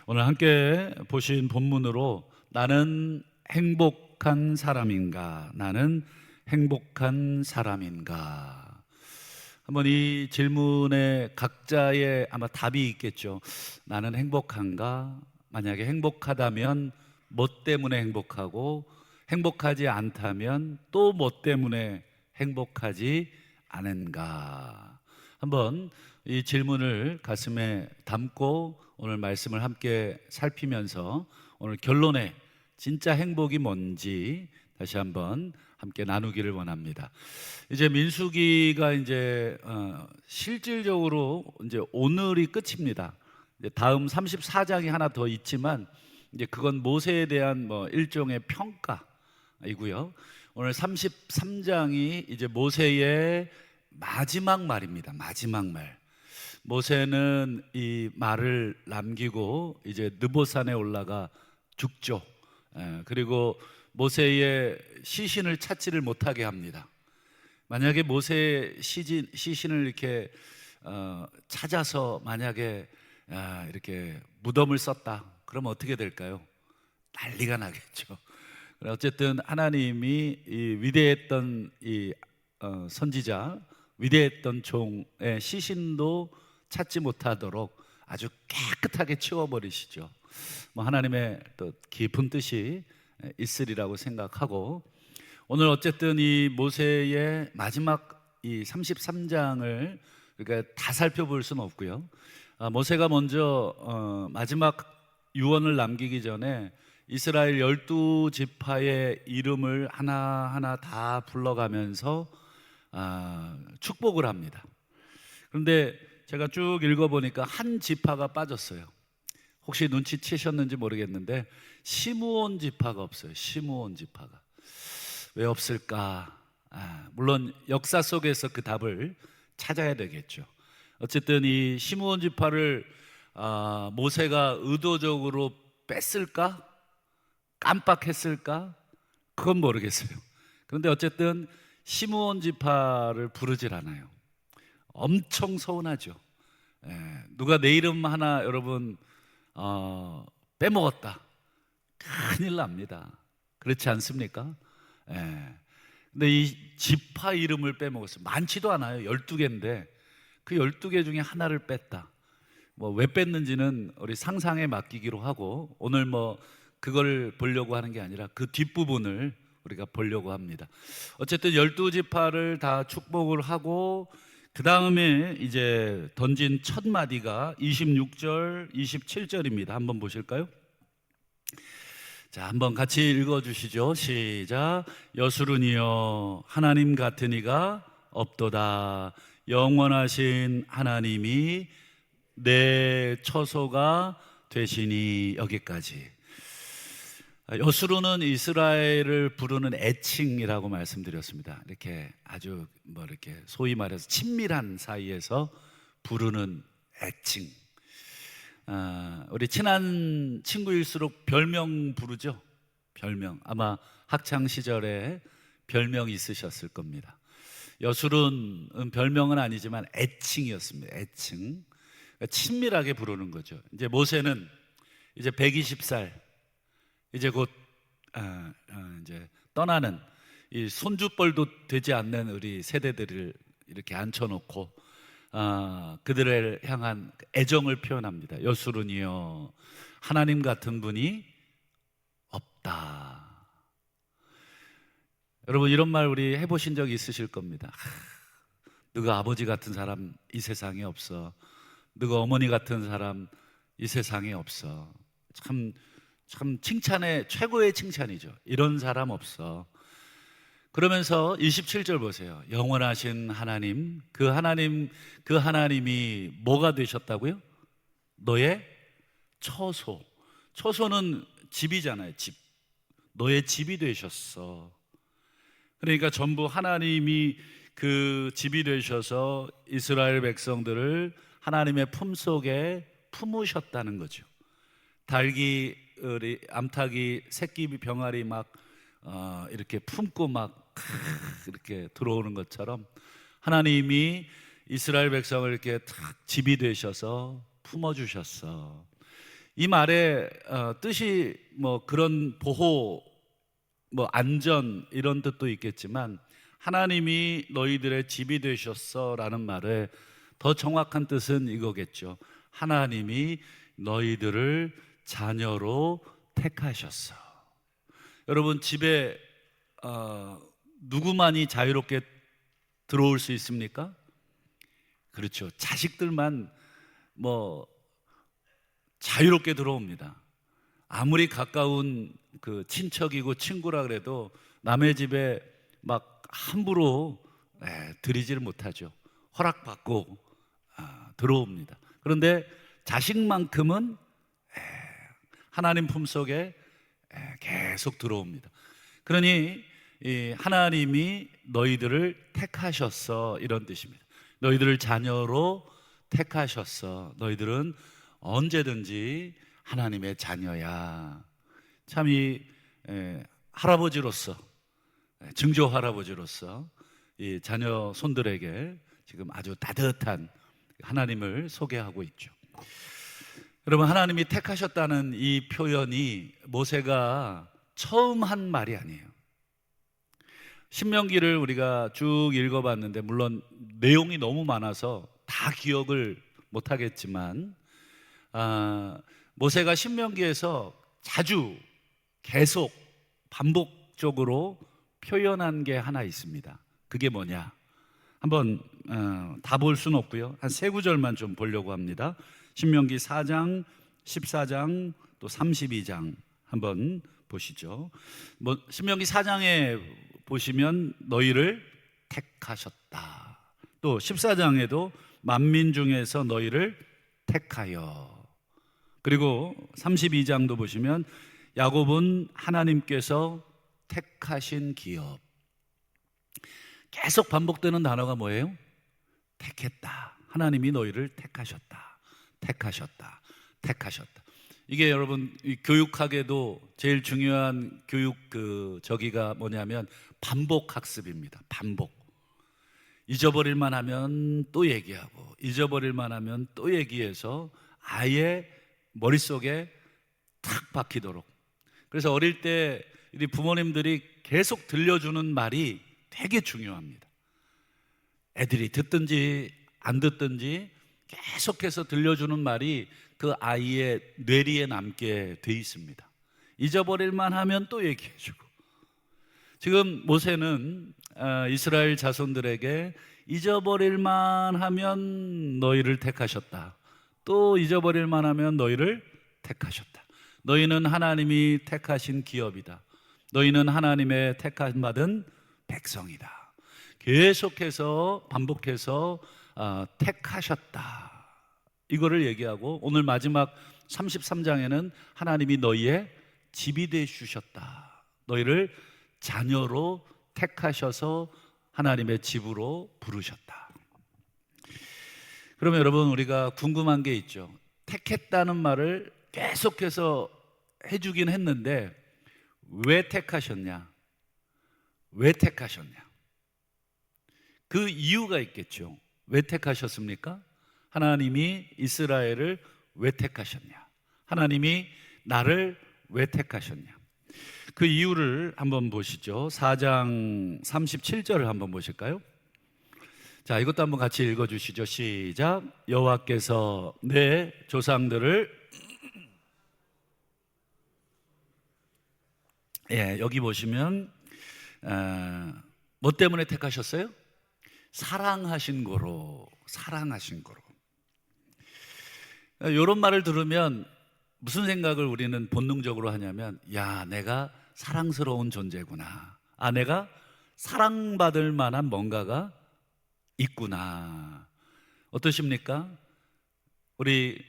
오늘 함께 보신 본문으로 나는 행복한 사람인가? 나는 행복한 사람인가? 한번 이 질문에 각자의 아마 답이 있겠죠. 나는 행복한가? 만약에 행복하다면 뭐 때문에 행복하고, 행복하지 않다면 또 뭐 때문에 행복하지 않은가? 한번 이 질문을 가슴에 담고 오늘 말씀을 함께 살피면서 오늘 결론에 진짜 행복이 뭔지 다시 한번 함께 나누기를 원합니다. 이제 민수기가 이제 실질적으로 이제 오늘이 끝입니다. 이제 다음 34장이 하나 더 있지만 이제 그건 모세에 대한 뭐 일종의 평가이고요. 오늘 33장이 이제 모세의 마지막 말입니다. 마지막 말. 모세는 이 말을 남기고 이제 느보산에 올라가 죽죠. 그리고 모세의 시신을 찾지를 못하게 합니다. 만약에 모세의 시신을 이렇게 찾아서 만약에 이렇게 무덤을 썼다, 그러면 어떻게 될까요? 난리가 나겠죠. 어쨌든 하나님이 이 위대했던 이 선지자, 위대했던 종의 시신도 찾지 못하도록 아주 깨끗하게 치워버리시죠. 뭐 하나님의 또 깊은 뜻이 있으리라고 생각하고, 오늘 어쨌든 이 모세의 마지막 이 33장을 그러니까 다 살펴볼 수는 없고요. 모세가 먼저 마지막 유언을 남기기 전에 이스라엘 12지파의 이름을 하나하나 다 불러가면서 축복을 합니다. 그런데 제가 쭉 읽어보니까 한 지파가 빠졌어요. 혹시 눈치채셨는지 모르겠는데 시므온 지파가 없어요. 시므온 지파가. 왜 없을까? 물론 역사 속에서 그 답을 찾아야 되겠죠. 어쨌든 이 시므온 지파를 모세가 의도적으로 뺐을까? 깜빡했을까? 그건 모르겠어요. 그런데 어쨌든 시므온 지파를 부르질 않아요. 엄청 서운하죠. 누가 내 이름 하나 여러분 빼먹었다, 큰일 납니다. 그렇지 않습니까? 근데 이 지파 이름을 빼먹었어요. 많지도 않아요. 12개인데 그 12개 중에 하나를 뺐다. 뭐 왜 뺐는지는 우리 상상에 맡기기로 하고, 오늘 뭐 그걸 보려고 하는 게 아니라 그 뒷부분을 우리가 보려고 합니다. 어쨌든 12지파를 다 축복을 하고 그 다음에 이제 던진 첫 마디가 26절, 27절입니다. 한번 보실까요? 자, 한번 같이 읽어주시죠. 시작. 여수르니여 하나님 같은 이가 없도다. 영원하신 하나님이 내 처소가 되시니. 여기까지. 여수르는 이스라엘을 부르는 애칭이라고 말씀드렸습니다. 이렇게 아주 뭐 이렇게 소위 말해서 친밀한 사이에서 부르는 애칭. 우리 친한 친구일수록 별명 부르죠. 별명. 아마 학창 시절에 별명이 있으셨을 겁니다. 여수르는 별명은 아니지만 애칭이었습니다. 애칭. 그러니까 친밀하게 부르는 거죠. 이제 모세는 이제 120살, 이제 곧 이제 떠나는 이 손주뻘도 되지 않는 우리 세대들을 이렇게 앉혀놓고 그들을 향한 애정을 표현합니다. 여수르니여 하나님 같은 분이 없다. 여러분, 이런 말 우리 해보신 적 있으실 겁니다. 누가 아버지 같은 사람 이 세상에 없어. 누가 어머니 같은 사람 이 세상에 없어. 참 칭찬의 최고의 칭찬이죠. 이런 사람 없어. 그러면서 27절 보세요. 영원하신 하나님, 그 하나님이 뭐가 되셨다고요? 너의 처소. 처소는 집이잖아요. 집. 너의 집이 되셨어. 그러니까 전부 하나님이 그 집이 되셔서 이스라엘 백성들을 하나님의 품속에 품으셨다는 거죠. 닭이 암탉이 새끼 병아리 막 이렇게 품고 막 이렇게 들어오는 것처럼 하나님이 이스라엘 백성을 이렇게 탁 집이 되셔서 품어주셨어. 이 말의 뜻이 뭐 그런 보호, 뭐 안전 이런 뜻도 있겠지만 하나님이 너희들의 집이 되셨어라는 말의 더 정확한 뜻은 이거겠죠. 하나님이 너희들을 자녀로 택하셨어. 여러분, 집에 누구만이 자유롭게 들어올 수 있습니까? 그렇죠. 자식들만 뭐 자유롭게 들어옵니다. 아무리 가까운 그 친척이고 친구라 그래도 남의 집에 막 함부로 들이지를 못하죠. 허락받고 들어옵니다. 그런데 자식만큼은 하나님 품속에 계속 들어옵니다. 그러니 하나님이 너희들을 택하셨어, 이런 뜻입니다. 너희들을 자녀로 택하셨어. 너희들은 언제든지 하나님의 자녀야. 참 이 할아버지로서, 증조 할아버지로서 이 자녀 손들에게 지금 아주 따뜻한 하나님을 소개하고 있죠. 여러분, 하나님이 택하셨다는 이 표현이 모세가 처음 한 말이 아니에요. 신명기를 우리가 쭉 읽어봤는데 물론 내용이 너무 많아서 다 기억을 못하겠지만 모세가 신명기에서 자주 계속 반복적으로 표현한 게 하나 있습니다. 그게 뭐냐? 한번 다 볼 수는 없고요. 한 세 구절만 좀 보려고 합니다. 신명기 4장, 14장, 또 32장 한번 보시죠. 신명기 4장에 보시면 너희를 택하셨다. 또 14장에도 만민 중에서 너희를 택하여. 그리고 32장도 보시면 야곱은 하나님께서 택하신 기업. 계속 반복되는 단어가 뭐예요? 택했다. 하나님이 너희를 택하셨다. 택하셨다. 택하셨다. 이게 여러분 교육학에도 제일 중요한 교육 저기가 뭐냐면 반복 학습입니다. 반복. 잊어버릴만 하면 또 얘기하고 잊어버릴만 하면 또 얘기해서 아예 머릿속에 탁 박히도록. 그래서 어릴 때 우리 부모님들이 계속 들려주는 말이 되게 중요합니다. 애들이 듣든지 안 듣든지 계속해서 들려주는 말이 그 아이의 뇌리에 남게 돼 있습니다. 잊어버릴만 하면 또 얘기해주고. 지금 모세는 이스라엘 자손들에게 잊어버릴만 하면 너희를 택하셨다. 또 잊어버릴만 하면 너희를 택하셨다. 너희는 하나님이 택하신 기업이다. 너희는 하나님의 택함 받은 백성이다. 계속해서 반복해서 택하셨다. 이거를 얘기하고 오늘 마지막 33장에는 하나님이 너희의 집이 되주셨다. 너희를 자녀로 택하셔서 하나님의 집으로 부르셨다. 그러면 여러분, 우리가 궁금한 게 있죠. 택했다는 말을 계속해서 해주긴 했는데 왜 택하셨냐? 왜 택하셨냐? 그 이유가 있겠죠. 왜 택하셨습니까? 하나님이 이스라엘을 왜 택하셨냐? 하나님이 나를 왜 택하셨냐? 그 이유를 한번 보시죠. 4장 37절을 한번 보실까요? 자, 이것도 한번 같이 읽어주시죠. 시작. 여호와께서 내 조상들을 여기 보시면 뭐 때문에 택하셨어요? 사랑하신 거로. 사랑하신 거로. 이런 말을 들으면 무슨 생각을 우리는 본능적으로 하냐면, 야, 내가 사랑스러운 존재구나. 내가 사랑받을 만한 뭔가가 있구나. 어떠십니까? 우리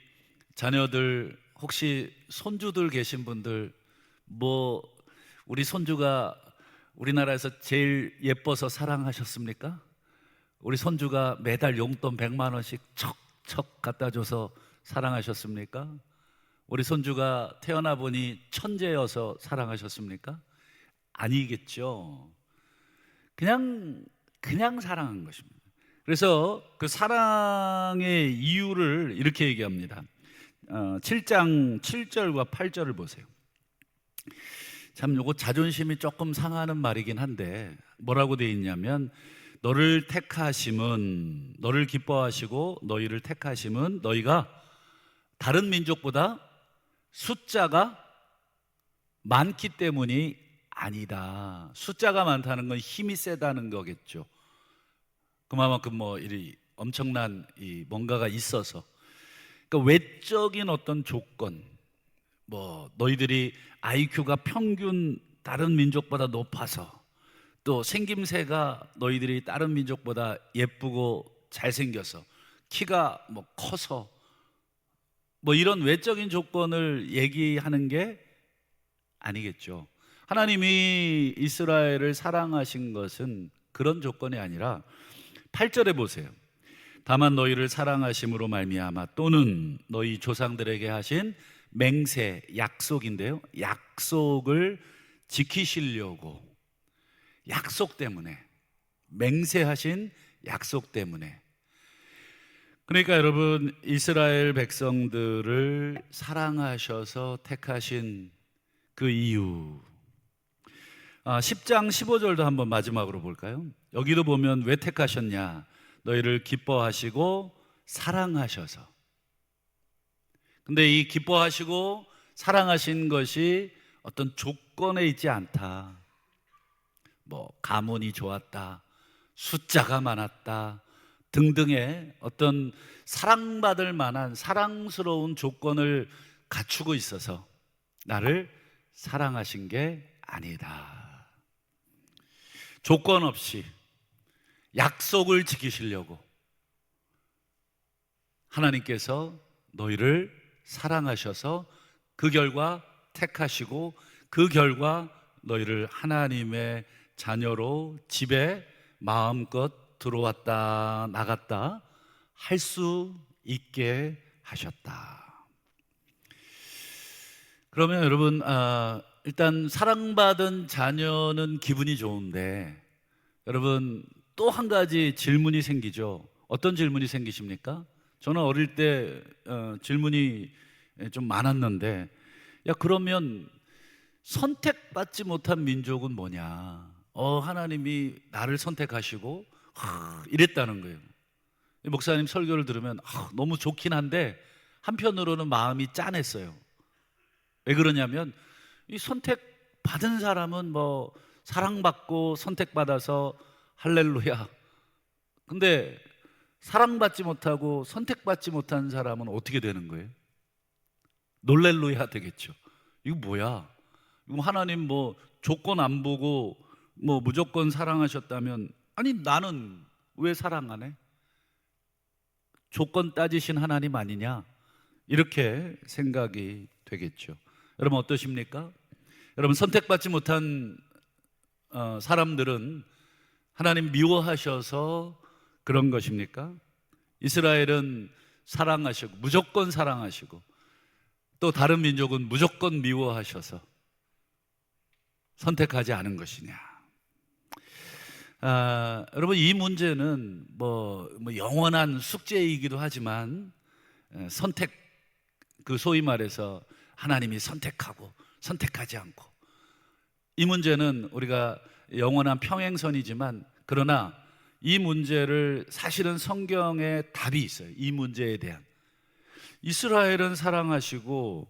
자녀들, 혹시 손주들 계신 분들, 우리 손주가 우리나라에서 제일 예뻐서 사랑하셨습니까? 우리 손주가 매달 용돈 100만 원씩 척척 갖다 줘서 사랑하셨습니까? 우리 손주가 태어나 보니 천재여서 사랑하셨습니까? 아니겠죠. 그냥 사랑한 것입니다. 그래서 그 사랑의 이유를 이렇게 얘기합니다. 7장 7절과 8절을 보세요. 참 요거 자존심이 조금 상하는 말이긴 한데 뭐라고 되어 있냐면, 너를 택하심은, 너를 기뻐하시고 너희를 택하심은 너희가 다른 민족보다 숫자가 많기 때문이 아니다. 숫자가 많다는 건 힘이 세다는 거겠죠. 그만큼 뭐 이 엄청난 이 뭔가가 있어서, 그러니까 외적인 어떤 조건, 뭐 너희들이 IQ가 평균 다른 민족보다 높아서, 또 생김새가 너희들이 다른 민족보다 예쁘고 잘생겨서, 키가 뭐 커서, 뭐 이런 외적인 조건을 얘기하는 게 아니겠죠. 하나님이 이스라엘을 사랑하신 것은 그런 조건이 아니라 8절에 보세요. 다만 너희를 사랑하심으로 말미암아 또는 너희 조상들에게 하신 맹세, 약속인데요, 약속을 지키시려고, 약속 때문에, 맹세하신 약속 때문에. 그러니까 여러분, 이스라엘 백성들을 사랑하셔서 택하신 그 이유, 10장 15절도 한번 마지막으로 볼까요? 여기도 보면 왜 택하셨냐? 너희를 기뻐하시고 사랑하셔서. 근데 이 기뻐하시고 사랑하신 것이 어떤 조건에 있지 않다. 뭐 가문이 좋았다, 숫자가 많았다 등등의 어떤 사랑받을 만한 사랑스러운 조건을 갖추고 있어서 나를 사랑하신 게 아니다. 조건 없이 약속을 지키시려고 하나님께서 너희를 사랑하셔서 그 결과 택하시고, 그 결과 너희를 하나님의 자녀로 집에 마음껏 들어왔다 나갔다 할 수 있게 하셨다. 그러면 여러분, 일단 사랑받은 자녀는 기분이 좋은데, 여러분 또 한 가지 질문이 생기죠. 어떤 질문이 생기십니까? 저는 어릴 때 질문이 좀 많았는데, 야 그러면 선택받지 못한 민족은 뭐냐? 하나님이 나를 선택하시고 이랬다는 거예요. 목사님 설교를 들으면 너무 좋긴 한데 한편으로는 마음이 짠했어요. 왜 그러냐면, 이 선택받은 사람은 뭐 사랑받고 선택받아서 할렐루야. 근데 사랑받지 못하고 선택받지 못한 사람은 어떻게 되는 거예요? 놀렐루야 되겠죠. 이거 뭐야? 이거 하나님 뭐 조건 안 보고 뭐 무조건 사랑하셨다면, 아니 나는 왜 사랑 안 해? 조건 따지신 하나님 아니냐? 이렇게 생각이 되겠죠. 여러분 어떠십니까? 여러분 선택받지 못한 사람들은 하나님 미워하셔서 그런 것입니까? 이스라엘은 사랑하시고 무조건 사랑하시고, 또 다른 민족은 무조건 미워하셔서 선택하지 않은 것이냐? 여러분 이 문제는 뭐 영원한 숙제이기도 하지만, 선택, 그 소위 말해서 하나님이 선택하고 선택하지 않고, 이 문제는 우리가 영원한 평행선이지만, 그러나 이 문제를 사실은 성경에 답이 있어요. 이 문제에 대한. 이스라엘은 사랑하시고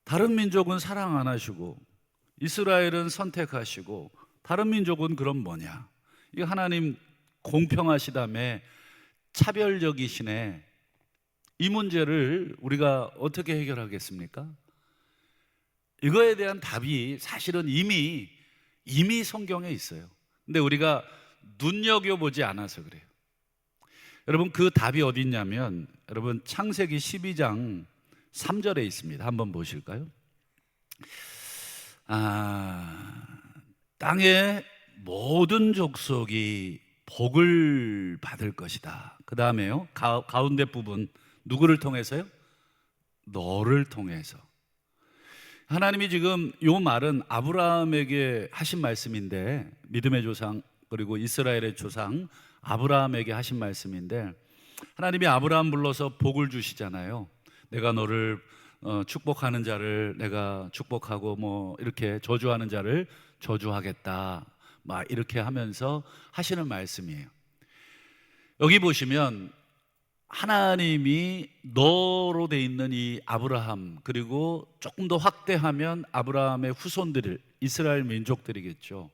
다른 민족은 사랑 안 하시고, 이스라엘은 선택하시고 다른 민족은 그럼 뭐냐? 이거 하나님 공평하시다며 차별적이시네. 이 문제를 우리가 어떻게 해결하겠습니까? 이거에 대한 답이 사실은 이미 성경에 있어요. 근데 우리가 눈여겨보지 않아서 그래요. 여러분 그 답이 어디 있냐면, 여러분 창세기 12장 3절에 있습니다. 한번 보실까요? 땅의 모든 족속이 복을 받을 것이다. 그 다음에요, 가운데 부분 누구를 통해서요? 너를 통해서. 하나님이 지금 이 말은 아브라함에게 하신 말씀인데, 믿음의 조상 그리고 이스라엘의 조상 아브라함에게 하신 말씀인데, 하나님이 아브라함 불러서 복을 주시잖아요. 내가 너를 축복하는 자를 내가 축복하고 뭐 이렇게 저주하는 자를 저주하겠다, 막 이렇게 하면서 하시는 말씀이에요. 여기 보시면 하나님이 너로 돼 있는 이 아브라함, 그리고 조금 더 확대하면 아브라함의 후손들, 이스라엘 민족들이겠죠.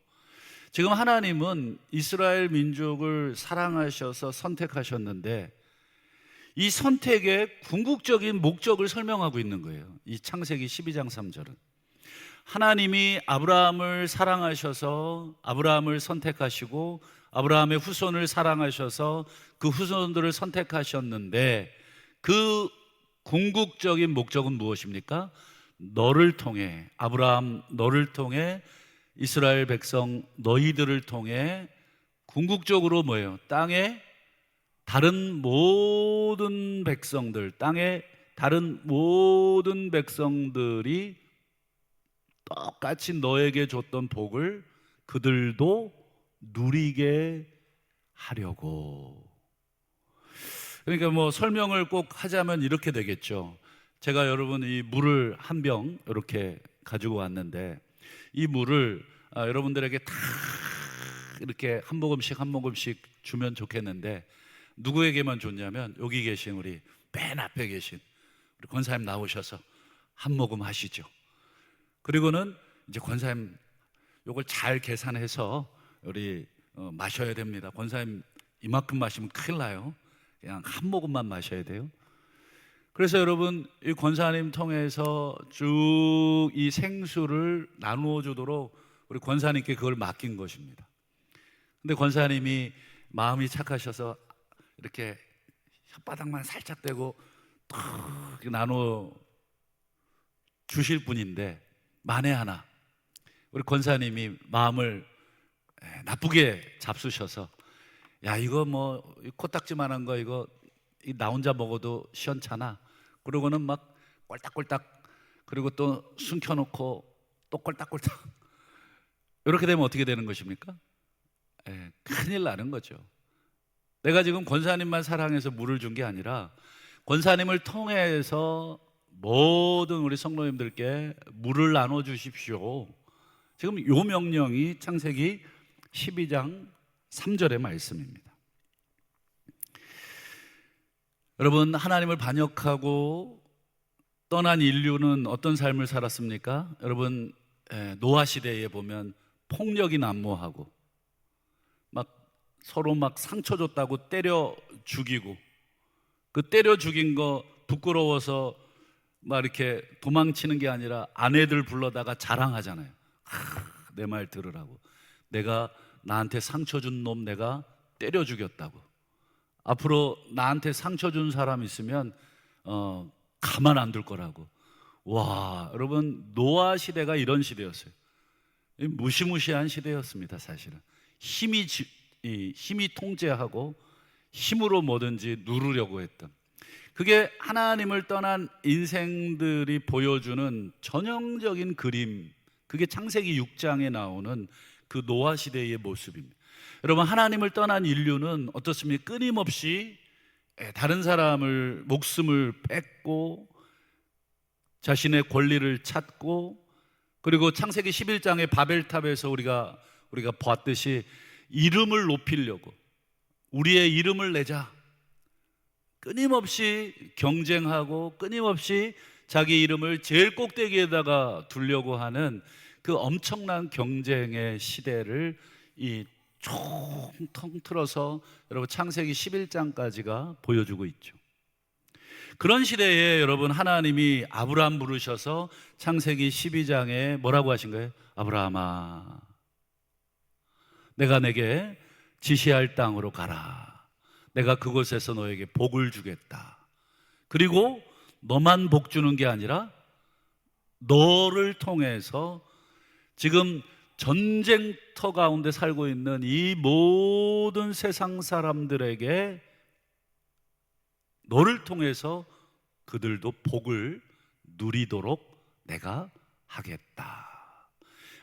지금 하나님은 이스라엘 민족을 사랑하셔서 선택하셨는데 이 선택의 궁극적인 목적을 설명하고 있는 거예요. 이 창세기 12장 3절은 하나님이 아브라함을 사랑하셔서 아브라함을 선택하시고 아브라함의 후손을 사랑하셔서 그 후손들을 선택하셨는데 그 궁극적인 목적은 무엇입니까? 너를 통해, 아브라함 너를 통해, 이스라엘 백성 너희들을 통해 궁극적으로 뭐예요? 땅에 다른 모든 백성들, 땅에 다른 모든 백성들이 똑같이 너에게 줬던 복을 그들도 누리게 하려고. 그러니까 뭐 설명을 꼭 하자면 이렇게 되겠죠. 제가 여러분 이 물을 한 병 이렇게 가지고 왔는데 이 물을 여러분들에게 다 이렇게 한 모금씩 한 모금씩 주면 좋겠는데 누구에게만 줬냐면 여기 계신 우리 맨 앞에 계신 우리 권사님 나오셔서 한 모금 하시죠. 그리고는 이제 권사님 요걸 잘 계산해서 우리 마셔야 됩니다. 권사님 이만큼 마시면 큰일 나요. 그냥 한 모금만 마셔야 돼요. 그래서 여러분 이 권사님 통해서 쭉 이 생수를 나누어 주도록 우리 권사님께 그걸 맡긴 것입니다. 근데 권사님이 마음이 착하셔서 이렇게 혓바닥만 살짝 대고 탁 나누어 주실 분인데 만에 하나 우리 권사님이 마음을 나쁘게 잡수셔서 야 이거 뭐 코딱지만한 거 이거 나 혼자 먹어도 시원찮아. 그러고는 막 꼴딱꼴딱 그리고 또 숨겨놓고 또 꼴딱꼴딱 이렇게 되면 어떻게 되는 것입니까? 큰일 나는 거죠. 내가 지금 권사님만 사랑해서 물을 준 게 아니라 권사님을 통해서 모든 우리 성도님들께 물을 나눠주십시오. 지금 요 명령이 창세기 12장 3절의 말씀입니다. 여러분 하나님을 반역하고 떠난 인류는 어떤 삶을 살았습니까? 여러분 노아 시대에 보면 폭력이 난무하고 막 서로 막 상처 줬다고 때려 죽이고 그 때려 죽인 거 부끄러워서 막 이렇게 도망치는 게 아니라 아내들 불러다가 자랑하잖아요. 내 말 들으라고. 내가 나한테 상처 준 놈 내가 때려 죽였다고. 앞으로 나한테 상처 준 사람 있으면 가만 안 둘 거라고. 와, 여러분 노아 시대가 이런 시대였어요. 무시무시한 시대였습니다. 사실은 힘이 통제하고 힘으로 뭐든지 누르려고 했던, 그게 하나님을 떠난 인생들이 보여주는 전형적인 그림, 그게 창세기 6장에 나오는 그 노아 시대의 모습입니다. 여러분 하나님을 떠난 인류는 어떻습니까? 끊임없이 다른 사람을 목숨을 뺏고 자신의 권리를 찾고, 그리고 창세기 11장의 바벨탑에서 우리가 봤듯이 이름을 높이려고, 우리의 이름을 내자, 끊임없이 경쟁하고 끊임없이 자기 이름을 제일 꼭대기에다가 두려고 하는 그 엄청난 경쟁의 시대를 이 통틀어서 여러분 창세기 11장까지가 보여주고 있죠. 그런 시대에 여러분 하나님이 아브라함 부르셔서 창세기 12장에 뭐라고 하신 거예요? 아브라함아, 내가 내게 지시할 땅으로 가라. 내가 그곳에서 너에게 복을 주겠다. 그리고 너만 복 주는 게 아니라 너를 통해서 지금 전쟁터 가운데 살고 있는 이 모든 세상 사람들에게 너를 통해서 그들도 복을 누리도록 내가 하겠다.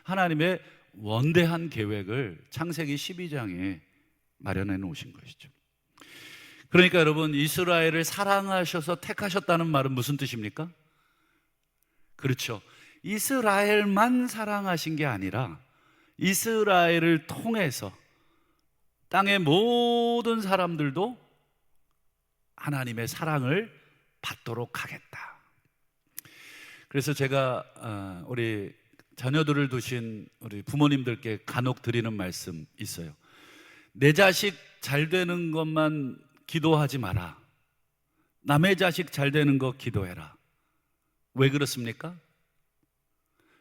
하나님의 원대한 계획을 창세기 12장에 마련해 놓으신 것이죠. 그러니까 여러분, 이스라엘을 사랑하셔서 택하셨다는 말은 무슨 뜻입니까? 그렇죠. 이스라엘만 사랑하신 게 아니라 이스라엘을 통해서 땅의 모든 사람들도 하나님의 사랑을 받도록 하겠다. 그래서 제가 우리 자녀들을 두신 우리 부모님들께 간혹 드리는 말씀 있어요. 내 자식 잘 되는 것만 기도하지 마라. 남의 자식 잘 되는 거 기도해라. 왜 그렇습니까?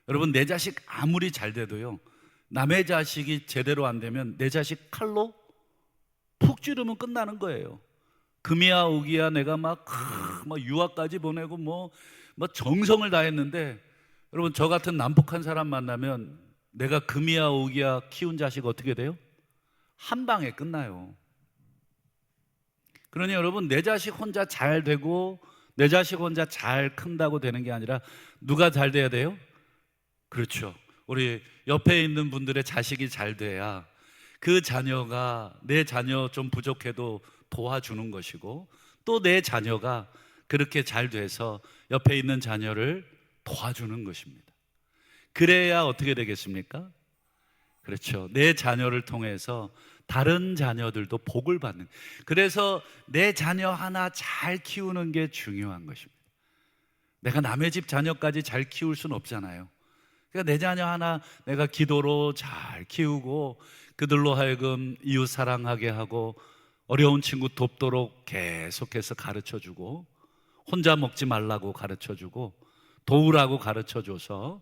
여러분, 내 자식 아무리 잘 돼도요, 남의 자식이 제대로 안 되면 내 자식 칼로 푹 찌르면 끝나는 거예요. 금이야 오기야 내가 막 유학까지 보내고 뭐 정성을 다했는데, 여러분, 저 같은 난폭한 사람 만나면 내가 금이야 오기야 키운 자식 어떻게 돼요? 한 방에 끝나요. 그러니 여러분, 내 자식 혼자 잘 되고 내 자식 혼자 잘 큰다고 되는 게 아니라 누가 잘 돼야 돼요? 그렇죠. 우리 옆에 있는 분들의 자식이 잘 돼야 그 자녀가 내 자녀 좀 부족해도 도와주는 것이고, 또 내 자녀가 그렇게 잘 돼서 옆에 있는 자녀를 도와주는 것입니다. 그래야 어떻게 되겠습니까? 그렇죠. 내 자녀를 통해서 다른 자녀들도 복을 받는. 그래서 내 자녀 하나 잘 키우는 게 중요한 것입니다. 내가 남의 집 자녀까지 잘 키울 수는 없잖아요. 그러니까 내 자녀 하나 내가 기도로 잘 키우고 그들로 하여금 이웃 사랑하게 하고 어려운 친구 돕도록 계속해서 가르쳐주고, 혼자 먹지 말라고 가르쳐주고 도우라고 가르쳐줘서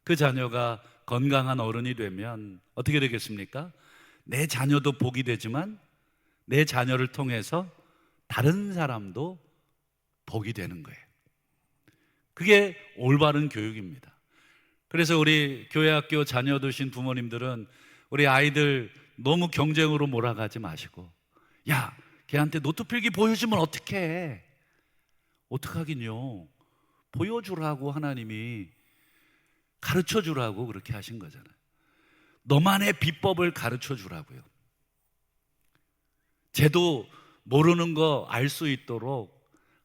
그 자녀가 건강한 어른이 되면 어떻게 되겠습니까? 내 자녀도 복이 되지만 내 자녀를 통해서 다른 사람도 복이 되는 거예요. 그게 올바른 교육입니다. 그래서 우리 교회학교 자녀 두신 부모님들은 우리 아이들 너무 경쟁으로 몰아가지 마시고, 야, 걔한테 노트 필기 보여주면 어떡해? 어떡하긴요. 보여주라고 하나님이 가르쳐주라고 그렇게 하신 거잖아요. 너만의 비법을 가르쳐주라고요. 쟤도 모르는 거 알 수 있도록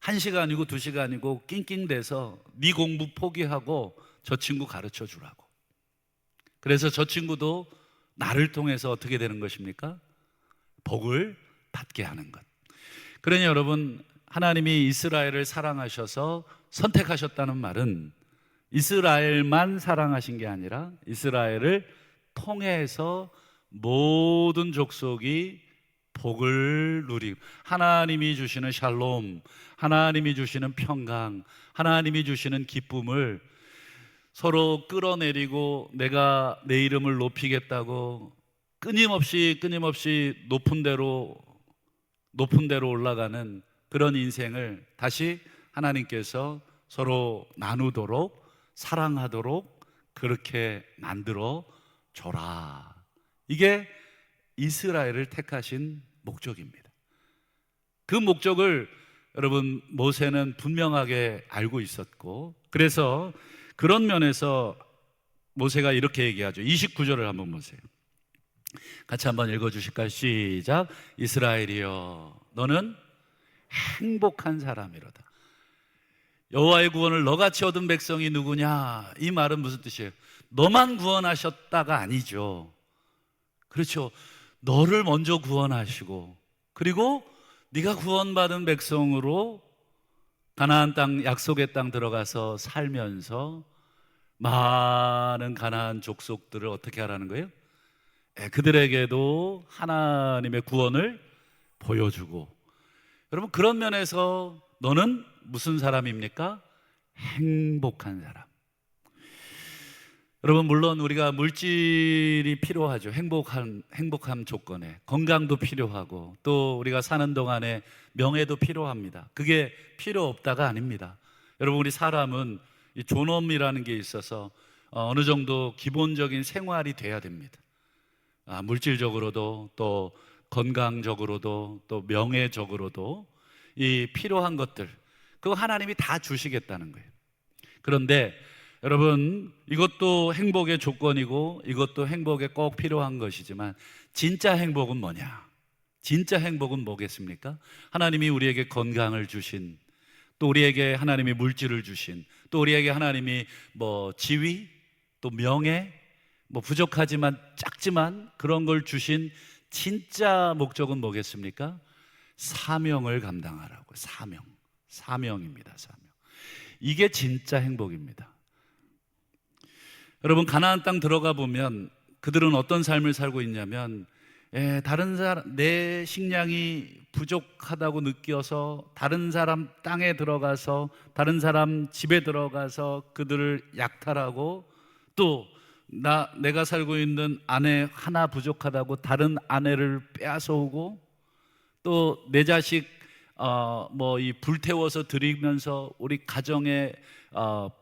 1시간이고 2시간이고 낑낑대서 네 공부 포기하고 저 친구 가르쳐주라고. 그래서 저 친구도 나를 통해서 어떻게 되는 것입니까? 복을 받게 하는 것. 그러니 여러분, 하나님이 이스라엘을 사랑하셔서 선택하셨다는 말은 이스라엘만 사랑하신 게 아니라 이스라엘을 통해서 모든 족속이 복을 누리고, 하나님이 주시는 샬롬, 하나님이 주시는 평강, 하나님이 주시는 기쁨을 서로 끌어내리고 내가 내 이름을 높이겠다고 끊임없이 높은 데로 올라가는 그런 인생을 다시 하나님께서 서로 나누도록 사랑하도록 그렇게 만들어 줘라. 이게 이스라엘을 택하신 목적입니다. 그 목적을 여러분, 모세는 분명하게 알고 있었고, 그래서 그런 면에서 모세가 이렇게 얘기하죠. 29절을 한번 보세요. 같이 한번 읽어주실까요? 시작. 이스라엘이여, 너는 행복한 사람이로다. 여호와의 구원을 너같이 얻은 백성이 누구냐? 이 말은 무슨 뜻이에요? 너만 구원하셨다가 아니죠. 그렇죠. 너를 먼저 구원하시고, 그리고 네가 구원받은 백성으로 가나안 땅, 약속의 땅 들어가서 살면서 많은 가나안 족속들을 어떻게 하라는 거예요? 그들에게도 하나님의 구원을 보여주고. 여러분, 그런 면에서 너는 무슨 사람입니까? 행복한 사람. 여러분, 물론 우리가 물질이 필요하죠. 행복한 조건에 건강도 필요하고, 또 우리가 사는 동안에 명예도 필요합니다. 그게 필요 없다가 아닙니다. 여러분, 우리 사람은 이 존엄이라는 게 있어서 어느 정도 기본적인 생활이 돼야 됩니다. 물질적으로도 또 건강적으로도 또 명예적으로도 이 필요한 것들, 그거 하나님이 다 주시겠다는 거예요. 그런데 여러분, 이것도 행복의 조건이고 이것도 행복에 꼭 필요한 것이지만 진짜 행복은 뭐냐? 진짜 행복은 뭐겠습니까? 하나님이 우리에게 건강을 주신, 또 우리에게 하나님이 물질을 주신, 또 우리에게 하나님이 지위, 또 명예, 부족하지만 작지만 그런 걸 주신 진짜 목적은 뭐겠습니까? 사명을 감당하라고. 사명입니다. 사명. 이게 진짜 행복입니다. 여러분, 가나안 땅 들어가 보면 그들은 어떤 삶을 살고 있냐면, 다른 사람, 내 식량이 부족하다고 느껴서 다른 사람 땅에 들어가서, 다른 사람 집에 들어가서 그들을 약탈하고, 또 내가 살고 있는 아내 하나 부족하다고 다른 아내를 빼앗아 오고, 또 내 자식 이 불태워서 드리면서 우리 가정의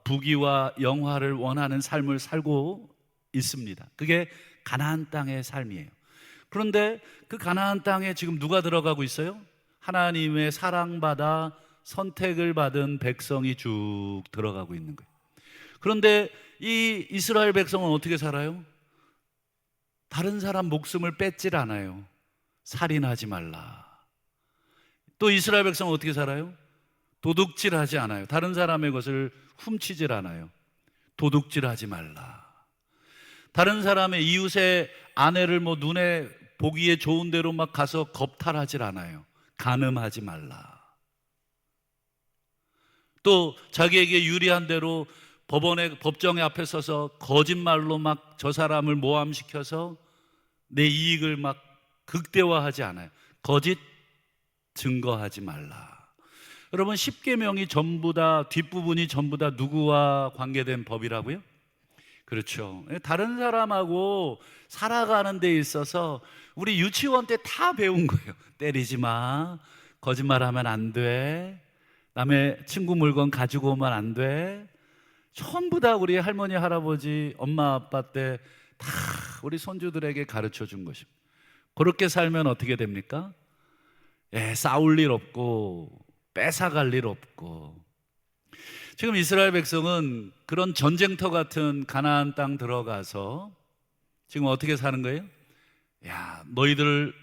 부귀와 영화를 원하는 삶을 살고 있습니다. 그게 가나안 땅의 삶이에요. 그런데 그 가나안 땅에 지금 누가 들어가고 있어요? 하나님의 사랑받아 선택을 받은 백성이 쭉 들어가고 있는 거예요. 그런데 이 이스라엘 백성은 어떻게 살아요? 다른 사람 목숨을 뺏질 않아요. 살인하지 말라. 또 이스라엘 백성은 어떻게 살아요? 도둑질하지 않아요. 다른 사람의 것을 훔치질 않아요. 도둑질하지 말라. 다른 사람의 이웃의 아내를 눈에 보기에 좋은 대로 막 가서 겁탈하질 않아요. 간음하지 말라. 또 자기에게 유리한 대로 법정에 앞에 서서 거짓말로 막 저 사람을 모함시켜서 내 이익을 막 극대화하지 않아요. 거짓 증거하지 말라. 여러분, 십계명이 전부 다, 뒷부분이 전부 다 누구와 관계된 법이라고요? 그렇죠. 다른 사람하고 살아가는 데 있어서 우리 유치원 때 다 배운 거예요. 때리지 마, 거짓말하면 안 돼, 남의 친구 물건 가지고 오면 안 돼. 전부 다 우리 할머니, 할아버지, 엄마, 아빠 때 다 우리 손주들에게 가르쳐 준 것입니다. 그렇게 살면 어떻게 됩니까? 싸울 일 없고 뺏어갈 일 없고. 지금 이스라엘 백성은 그런 전쟁터 같은 가나안 땅 들어가서 지금 어떻게 사는 거예요? 너희들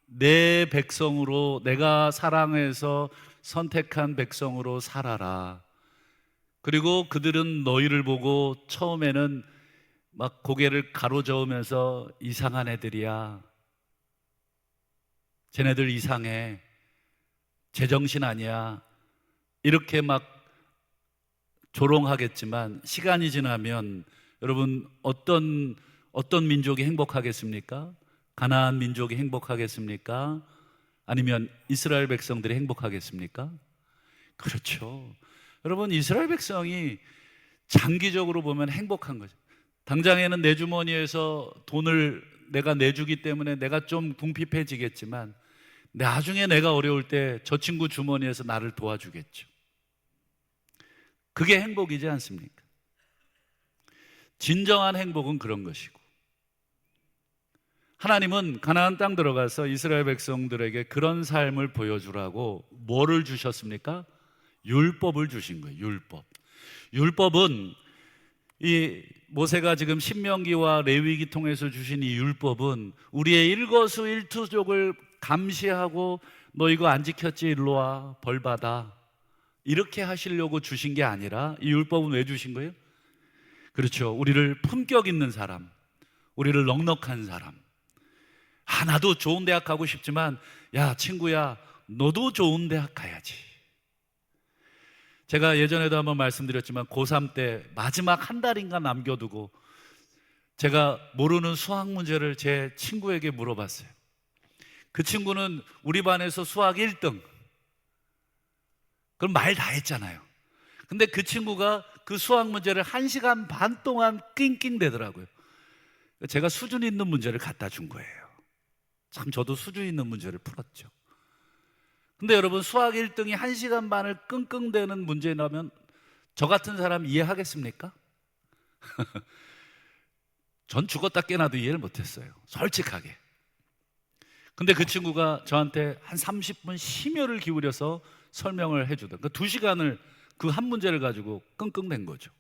내 백성으로, 내가 사랑해서 선택한 백성으로 살아라. 그리고 그들은 너희를 보고 처음에는 막 고개를 가로저으면서 이상한 애들이야, 쟤네들 이상해, 제정신 아니야, 이렇게 막 조롱하겠지만 시간이 지나면 여러분, 어떤 민족이 행복하겠습니까? 가나안 민족이 행복하겠습니까? 아니면 이스라엘 백성들이 행복하겠습니까? 그렇죠. 여러분, 이스라엘 백성이 장기적으로 보면 행복한 거죠. 당장에는 내 주머니에서 돈을 내가 내주기 때문에 내가 좀 궁핍해지겠지만 나중에 내가 어려울 때 저 친구 주머니에서 나를 도와주겠죠. 그게 행복이지 않습니까? 진정한 행복은 그런 것이고, 하나님은 가나안 땅 들어가서 이스라엘 백성들에게 그런 삶을 보여주라고 뭐를 주셨습니까? 율법을 주신 거예요. 율법은 이 모세가 지금 신명기와 레위기 통해서 주신 이 율법은 우리의 일거수일투족을 감시하고, 너 이거 안 지켰지, 일로 와, 벌 받아, 이렇게 하시려고 주신 게 아니라, 이 율법은 왜 주신 거예요? 그렇죠. 우리를 품격 있는 사람, 우리를 넉넉한 사람. 나도 좋은 대학 가고 싶지만, 야 친구야, 너도 좋은 대학 가야지. 제가 예전에도 한번 말씀드렸지만 고3 때 마지막 한 달인가 남겨두고 제가 모르는 수학 문제를 제 친구에게 물어봤어요. 그 친구는 우리 반에서 수학 1등. 그럼 말 다 했잖아요. 근데 그 친구가 그 수학 문제를 1시간 반 동안 낑낑대더라고요. 제가 수준 있는 문제를 갖다 준 거예요. 참, 저도 수준 있는 문제를 풀었죠. 근데 여러분, 수학 1등이 1시간 반을 끙끙대는 문제라면 저 같은 사람 이해하겠습니까? 전 죽었다 깨나도 이해를 못했어요, 솔직하게. 근데 그 친구가 저한테 한 30분 심혈을 기울여서 설명을 해주던 그 2시간을 그 한 문제를 가지고 끙끙댄 거죠.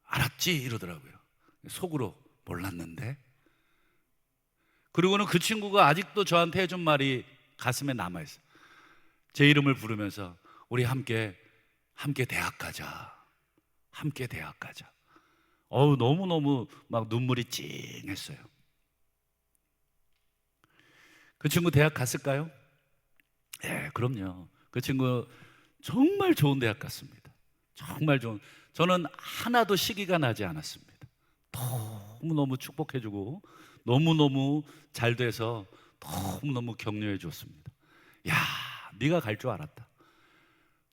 알았지? 이러더라고요. 속으로 몰랐는데. 그리고는 그 친구가 아직도 저한테 해준 말이 가슴에 남아있어요. 제 이름을 부르면서 우리 함께 대학 가자. 함께 대학 가자. 너무너무 막 눈물이 찡했어요. 그 친구 대학 갔을까요? 예, 그럼요. 그 친구 정말 좋은 대학 갔습니다. 정말 좋은. 저는 하나도 시기가 나지 않았습니다. 너무너무 축복해주고 너무너무 잘 돼서 너무너무 격려해 줬습니다. 야, 네가 갈 줄 알았다.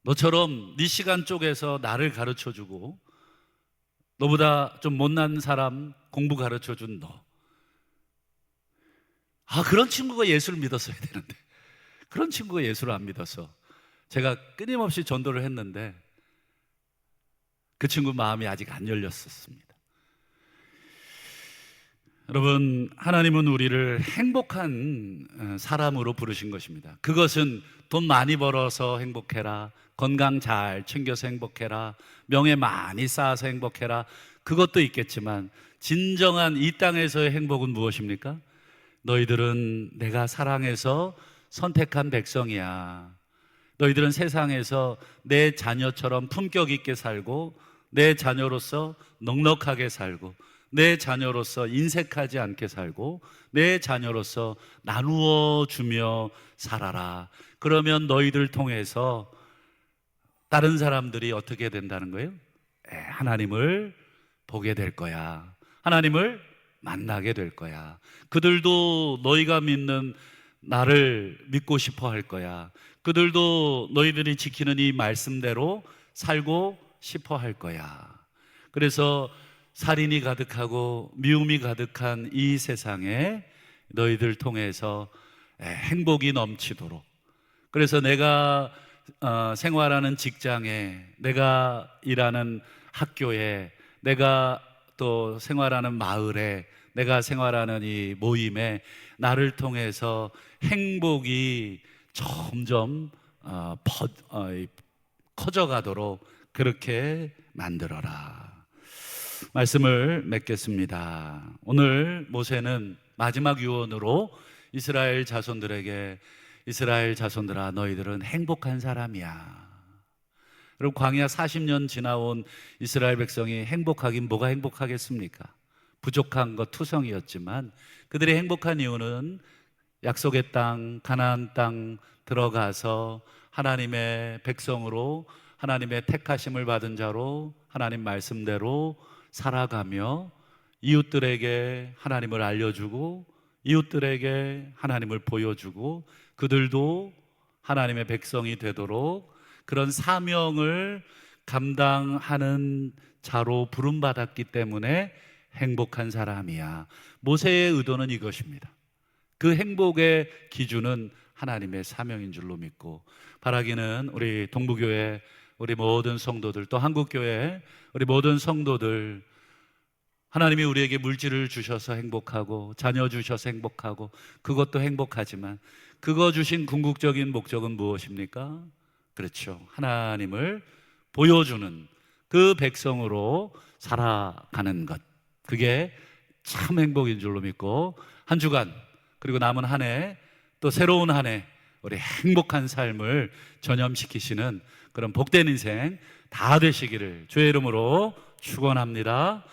너처럼 네 시간 쪼개서 나를 가르쳐주고 너보다 좀 못난 사람 공부 가르쳐준 너. 그런 친구가 예수를 믿었어야 되는데 그런 친구가 예수를 안 믿어서 제가 끊임없이 전도를 했는데 그 친구 마음이 아직 안 열렸었습니다. 여러분, 하나님은 우리를 행복한 사람으로 부르신 것입니다. 그것은 돈 많이 벌어서 행복해라, 건강 잘 챙겨서 행복해라, 명예 많이 쌓아서 행복해라, 그것도 있겠지만 진정한 이 땅에서의 행복은 무엇입니까? 너희들은 내가 사랑해서 선택한 백성이야. 너희들은 세상에서 내 자녀처럼 품격 있게 살고 내 자녀로서 넉넉하게 살고 내 자녀로서 인색하지 않게 살고 내 자녀로서 나누어 주며 살아라. 그러면 너희들 통해서 다른 사람들이 어떻게 된다는 거예요? 하나님을 보게 될 거야. 하나님을 만나게 될 거야. 그들도 너희가 믿는 나를 믿고 싶어 할 거야. 그들도 너희들이 지키는 이 말씀대로 살고 싶어 할 거야. 그래서 살인이 가득하고 미움이 가득한 이 세상에 너희들 통해서 행복이 넘치도록, 그래서 내가 생활하는 직장에, 내가 일하는 학교에, 내가 또 생활하는 마을에, 내가 생활하는 이 모임에 나를 통해서 행복이 점점 커져가도록 그렇게 만들어라. 말씀을 맺겠습니다. 오늘 모세는 마지막 유언으로 이스라엘 자손들에게, 이스라엘 자손들아, 너희들은 행복한 사람이야. 그리고 광야 40년 지나온 이스라엘 백성이 행복하긴 뭐가 행복하겠습니까? 부족한 것 투성이었지만 그들이 행복한 이유는 약속의 땅, 가나안 땅 들어가서 하나님의 백성으로, 하나님의 택하심을 받은 자로 하나님 말씀대로 살아가며 이웃들에게 하나님을 알려주고 이웃들에게 하나님을 보여주고 그들도 하나님의 백성이 되도록 그런 사명을 감당하는 자로 부름받았기 때문에 행복한 사람이야. 모세의 의도는 이것입니다. 그 행복의 기준은 하나님의 사명인 줄로 믿고, 바라기는 우리 동부교회, 우리 모든 성도들, 또 한국교회 우리 모든 성도들, 하나님이 우리에게 물질을 주셔서 행복하고 자녀 주셔서 행복하고 그것도 행복하지만 그거 주신 궁극적인 목적은 무엇입니까? 그렇죠, 하나님을 보여주는 그 백성으로 살아가는 것, 그게 참 행복인 줄로 믿고, 한 주간 그리고 남은 한 해, 또 새로운 한 해 우리 행복한 삶을 전염시키시는 그런 복된 인생 다 되시기를 주의 이름으로 축원합니다.